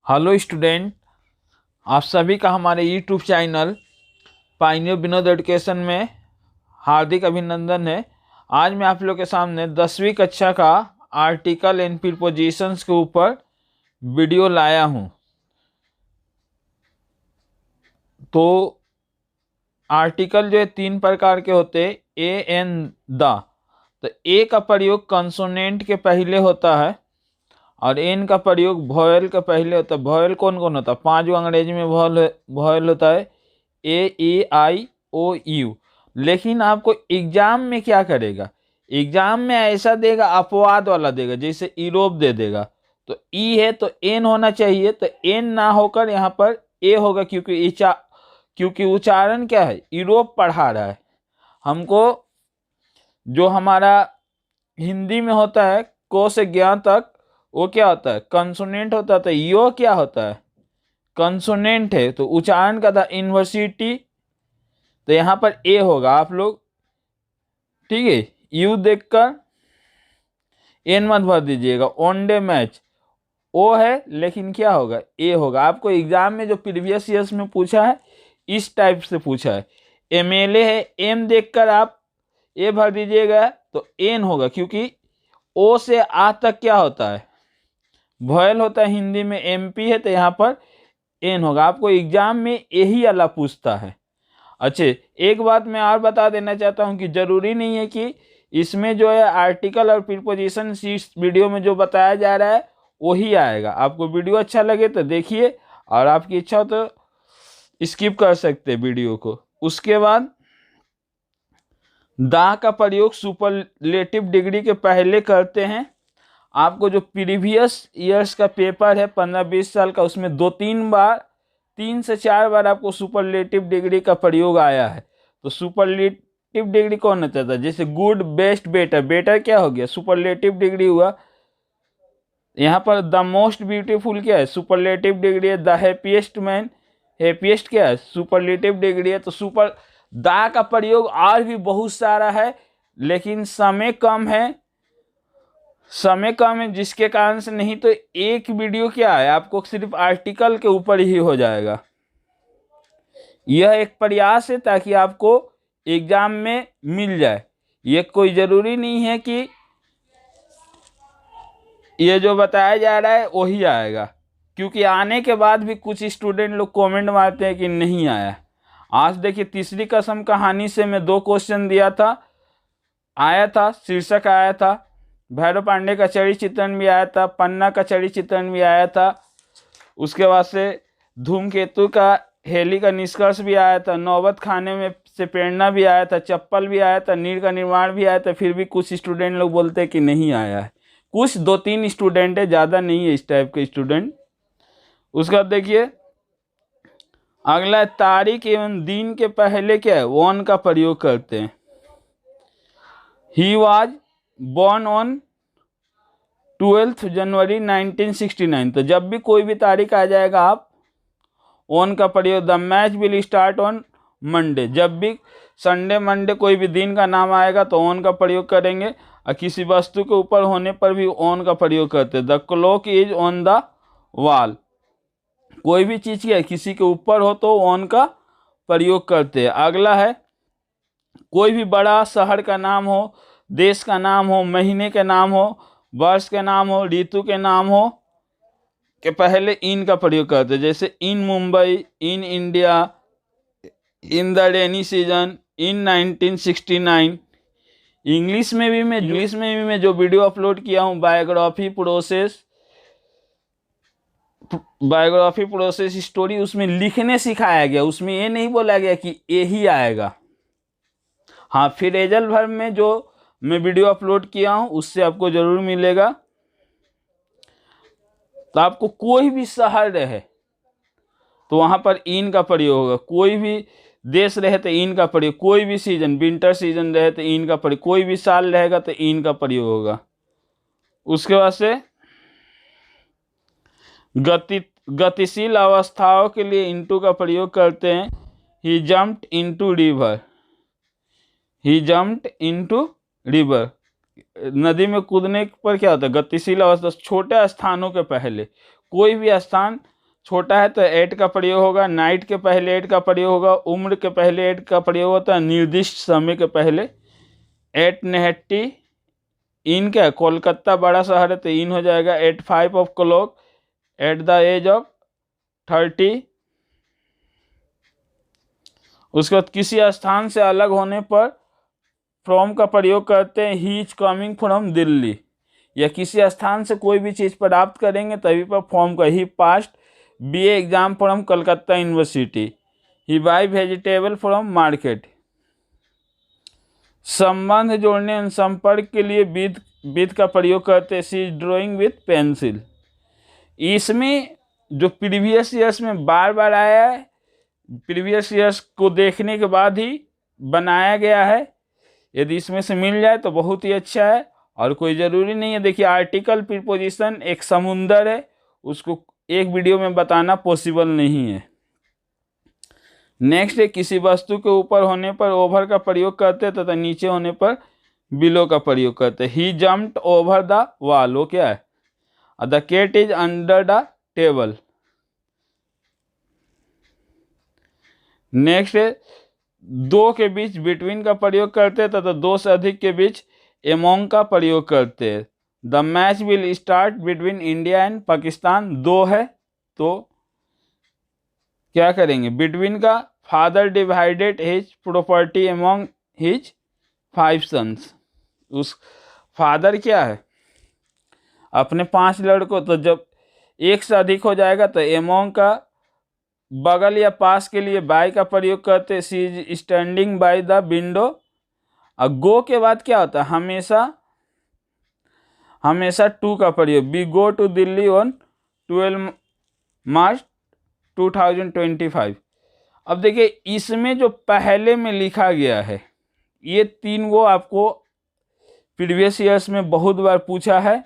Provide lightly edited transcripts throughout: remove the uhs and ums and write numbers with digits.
Hello student, आप सभी का हमारे YouTube channel pioneer Vinod education में हार्दिक अभिनंदन है। आज मैं आप लोग के सामने 10वीं कक्षा का आर्टिकल एंड प्रीपोजिशंस के ऊपर वीडियो लाया हूं। तो आर्टिकल जो है 3 प्रकार के होते हैं, ए एन द। तो ए का प्रयोग कंसोनेंट के पहले होता है और एन का प्रयोग वॉयल के पहले होता है। वॉयल कौन कौन होता है? 5 गो अंग्रेजी में वॉयल होता है, ए ई आई ओ यू। लेकिन आपको एग्जाम में क्या करेगा, एग्जाम में ऐसा देगा, अपवाद वाला देगा, जैसे यूरोप दे देगा। तो ई है तो एन होना चाहिए, तो एन ना होकर यहाँ पर ए होगा, क्योंकि उच्चारण क्या है, यूरोप पढ़ा रहा है हमको। जो हमारा हिंदी में होता है को से ज्ञ तक, वो क्या होता है, कंसोनेंट होता है। तो यो क्या होता है, कंसोनेंट है। तो उच्चारण का था यूनिवर्सिटी, तो यहां पर ए होगा। आप लोग ठीक है, यू देखकर एन मत भर दीजिएगा। वन डे मैच ओ है, लेकिन क्या होगा, ए होगा। आपको एग्जाम में जो प्रीवियस ईयर्स में पूछा है, इस टाइप से पूछा है। एमएलए है, एम देखकर आप ए भर दीजिएगा तो एन होगा, क्योंकि ओ से आ तक क्या होता है, वॉयल होता है। हिंदी में एमपी है तो यहाँ पर एन होगा। आपको एग्जाम में यही वाला पूछता है। अच्छे, एक बात मैं और बता देना चाहता हूँ कि जरूरी नहीं है कि इसमें जो है आर्टिकल और प्रीपोजिशन इस वीडियो में जो बताया जा रहा है वही आएगा। आपको वीडियो अच्छा लगे तो देखिए, और आपकी इच्छा हो तो स्किप कर सकते वीडियो को। उसके बाद दा का प्रयोग सुपरलेटिव डिग्री के पहले करते हैं। आपको जो प्रीवियस ईयर्स का पेपर है 15-20 साल का, उसमें 3 से 4 बार आपको सुपरलेटिव डिग्री का प्रयोग आया है। तो सुपरलेटिव डिग्री कौन होता था, जैसे गुड, बेस्ट, बेटर। बेटर क्या हो गया, सुपरलेटिव डिग्री हुआ। यहाँ पर द मोस्ट ब्यूटीफुल क्या है, सुपरलेटिव डिग्री है। द हैप्पीएस्ट मैन, हैप्पीएस्ट क्या है, सुपरलेटिव डिग्री है। तो सुपर दा का प्रयोग और भी बहुत सारा है, लेकिन समय कम है, जिसके कारण से नहीं तो एक वीडियो क्या है, आपको सिर्फ आर्टिकल के ऊपर ही हो जाएगा। यह एक प्रयास है ताकि आपको एग्जाम में मिल जाए। ये कोई जरूरी नहीं है कि ये जो बताया जा रहा है वही आएगा, क्योंकि आने के बाद भी कुछ स्टूडेंट लोग कमेंट मारते हैं कि नहीं आया। आज देखिए, तीसरी कसम कहानी से मैं 2 क्वेश्चन दिया था, आया था, शीर्षक आया था। भैरव पांडे का चरित्र चित्रण भी आया था, पन्ना का चरित्र चित्रण भी आया था। उसके बाद से धूमकेतु का हेली का निष्कर्ष भी आया था, नौबत खाने में से प्रेरणा भी आया था, चप्पल भी आया था, नीर का निर्माण भी आया था। फिर भी कुछ स्टूडेंट लोग बोलते हैं कि नहीं आया है। कुछ 2-3 स्टूडेंट है, ज़्यादा नहीं है इस टाइप के स्टूडेंट। उसके बाद देखिए अगला, तारीख एवं दिन के पहले क्या है, वन का प्रयोग करते हैं। ही वॉज बॉर्न ऑन 12 जनवरी 1969। तो जब भी कोई भी तारीख आ जाएगा आप ऑन का प्रयोग। The match will start on Monday, जब भी संडे, मंडे कोई भी दिन का नाम आएगा तो ऑन का प्रयोग करेंगे। और किसी वस्तु के ऊपर होने पर भी ऑन का प्रयोग करते हैं। The clock is on the wall, कोई भी चीज क्या है, किसी के ऊपर हो तो ऑन का प्रयोग करते हैं। अगला है, कोई भी बड़ा शहर का नाम हो, देश का नाम हो, महीने के नाम हो, वर्ष के नाम हो, ऋतु के नाम हो, के पहले इन का प्रयोग करते हैं। जैसे in Mumbai, in India, in the rainy season, in 1969। English में भी मैं जो वीडियो अपलोड किया हूँ, बायोग्राफी प्रोसेस स्टोरी, उसमें लिखने सिखाया गया। उसमें ये नहीं बोला गया कि ये ही आएगा। हाँ, फ्रेजल वर्ब में जो मैं वीडियो अपलोड किया हूँ उससे आपको जरूर मिलेगा। तो आपको कोई भी शहर रहे तो वहां पर इन का प्रयोग होगा, कोई भी देश रहे तो इन का प्रयोग, कोई भी सीजन, विंटर सीजन रहे तो इन का प्रयोग, कोई भी साल रहेगा तो इन का प्रयोग होगा। उसके बाद से गतिशील अवस्थाओं के लिए इनटू का प्रयोग करते हैं। He jumped into river, he jumped into river. नदी में कूदने पर क्या होता है, गतिशील अवस्था। छोटे स्थानों के पहले, कोई भी स्थान छोटा है तो एट का प्रयोग होगा, नाइट के पहले एट का प्रयोग होगा, उम्र के पहले एट का प्रयोग होता है, निर्दिष्ट समय के पहले एट नेहट्टी, इन क्या कोलकाता बड़ा शहर है तो इन हो जाएगा, at 5 of clock, at the age of 30। उसके बाद किसी स्थान से अलग होने पर फ्रॉम का प्रयोग करते हैं, he is coming from Delhi, या किसी स्थान से कोई भी चीज़ प्राप्त करेंगे तभी पर फ्रॉम का, he passed BA exam from Calcutta university, he buy vegetable from market. संबंध जोड़ने एवं संपर्क के लिए विद का प्रयोग करते हैं, सी इज ड्राइंग विथ पेंसिल। इसमें जो प्रीवियस ईयर्स में बार बार आया है, प्रीवियस ईयर्स को देखने के बाद ही बनाया गया है, यदि इसमें से मिल जाए तो बहुत ही अच्छा है, और कोई ज़रूरी नहीं है। देखिए आर्टिकल प्रीपोजिशन एक समुंदर है, उसको एक वीडियो में बताना पॉसिबल नहीं है। नेक्स्ट है, किसी वस्तु के ऊपर होने पर ओवर का प्रयोग करते हैं तथा नीचे होने पर बिलो का प्रयोग करते हैं। He jumped over the wall, वो क्या है, the cat is under the table. Next है, दो के बीच बिटवीन का प्रयोग करते हैं तथा दो से अधिक के बीच एमोंग का प्रयोग करते हैं। The match will start between India and Pakistan, दो है तो क्या करेंगे, बिटवीन का father divided his property among his 5 sons. उस फादर क्या है, अपने 5 लड़कों, तो जब एक से अधिक हो जाएगा तो एमोंग का बगल या पास के लिए बाय का प्रयोग करते, she is standing by the window. और गो के बाद क्या होता है, हमेशा टू का प्रयोग, we go to Delhi on 12 March 2025। अब देखिए इसमें जो पहले में लिखा गया है, ये 3 वो आपको प्रीवियस ईयर्स में बहुत बार पूछा है,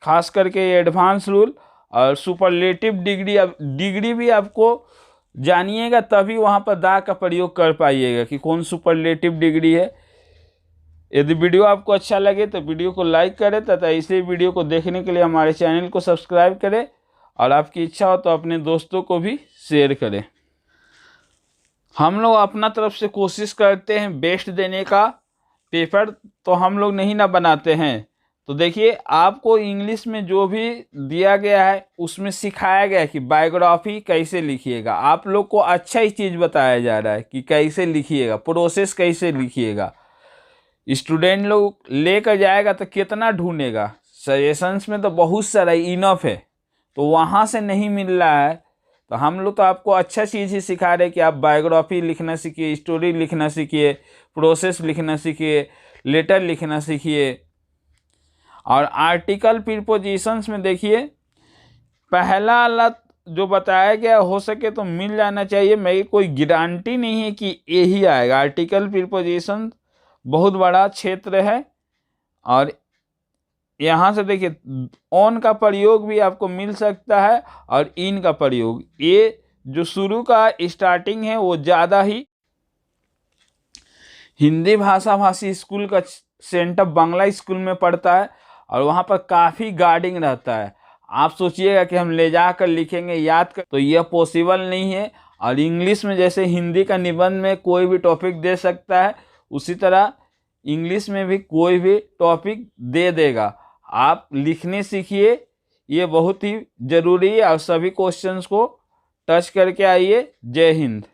खास करके एडवांस रूल और सुपरलेटिव डिग्री। अब डिग्री भी आपको जानिएगा तभी वहाँ पर दा का प्रयोग कर पाइएगा कि कौन सुपरलेटिव डिग्री है। यदि वीडियो आपको अच्छा लगे तो वीडियो को लाइक करें तथा इसी वीडियो को देखने के लिए हमारे चैनल को सब्सक्राइब करें, और आपकी इच्छा हो तो अपने दोस्तों को भी शेयर करें। हम लोग अपना तरफ से कोशिश करते हैं बेस्ट देने का, पेपर तो हम लोग नहीं ना बनाते हैं। तो देखिए आपको इंग्लिश में जो भी दिया गया है उसमें सिखाया गया है कि बायोग्राफी कैसे लिखिएगा। आप लोग को अच्छा ही चीज़ बताया जा रहा है कि कैसे लिखिएगा, प्रोसेस कैसे लिखिएगा। स्टूडेंट लोग लेकर जाएगा तो कितना ढूंढेगा, सजेशंस में तो बहुत सारा इनफ है, तो वहाँ से नहीं मिल रहा है। तो हम लोग तो आपको अच्छा चीज़ ही सिखा रहे कि आप बायोग्राफी लिखना सीखिए, स्टोरी लिखना सीखिए, प्रोसेस लिखना सीखिए, लेटर लिखना सीखिए। और आर्टिकल प्रीपोजिशंस में देखिए पहला वाला जो बताया गया हो सके तो मिल जाना चाहिए, मेरी कोई गारंटी नहीं है कि यही आएगा। आर्टिकल प्रीपोजिशन बहुत बड़ा क्षेत्र है, और यहाँ से देखिए ऑन का प्रयोग भी आपको मिल सकता है और इन का प्रयोग। ये जो शुरू का स्टार्टिंग है वो ज़्यादा ही हिंदी भाषा भाषी स्कूल का सेंटर बांग्ला स्कूल में पढ़ता है, और वहाँ पर काफ़ी गार्डिंग रहता है। आप सोचिएगा कि हम ले जाकर लिखेंगे याद कर, तो यह पॉसिबल नहीं है। और इंग्लिश में जैसे हिंदी का निबंध में कोई भी टॉपिक दे सकता है, उसी तरह इंग्लिश में भी कोई भी टॉपिक दे देगा। आप लिखने सीखिए, ये बहुत ही ज़रूरी है, और सभी क्वेश्चंस को टच करके आइए। जय हिंद।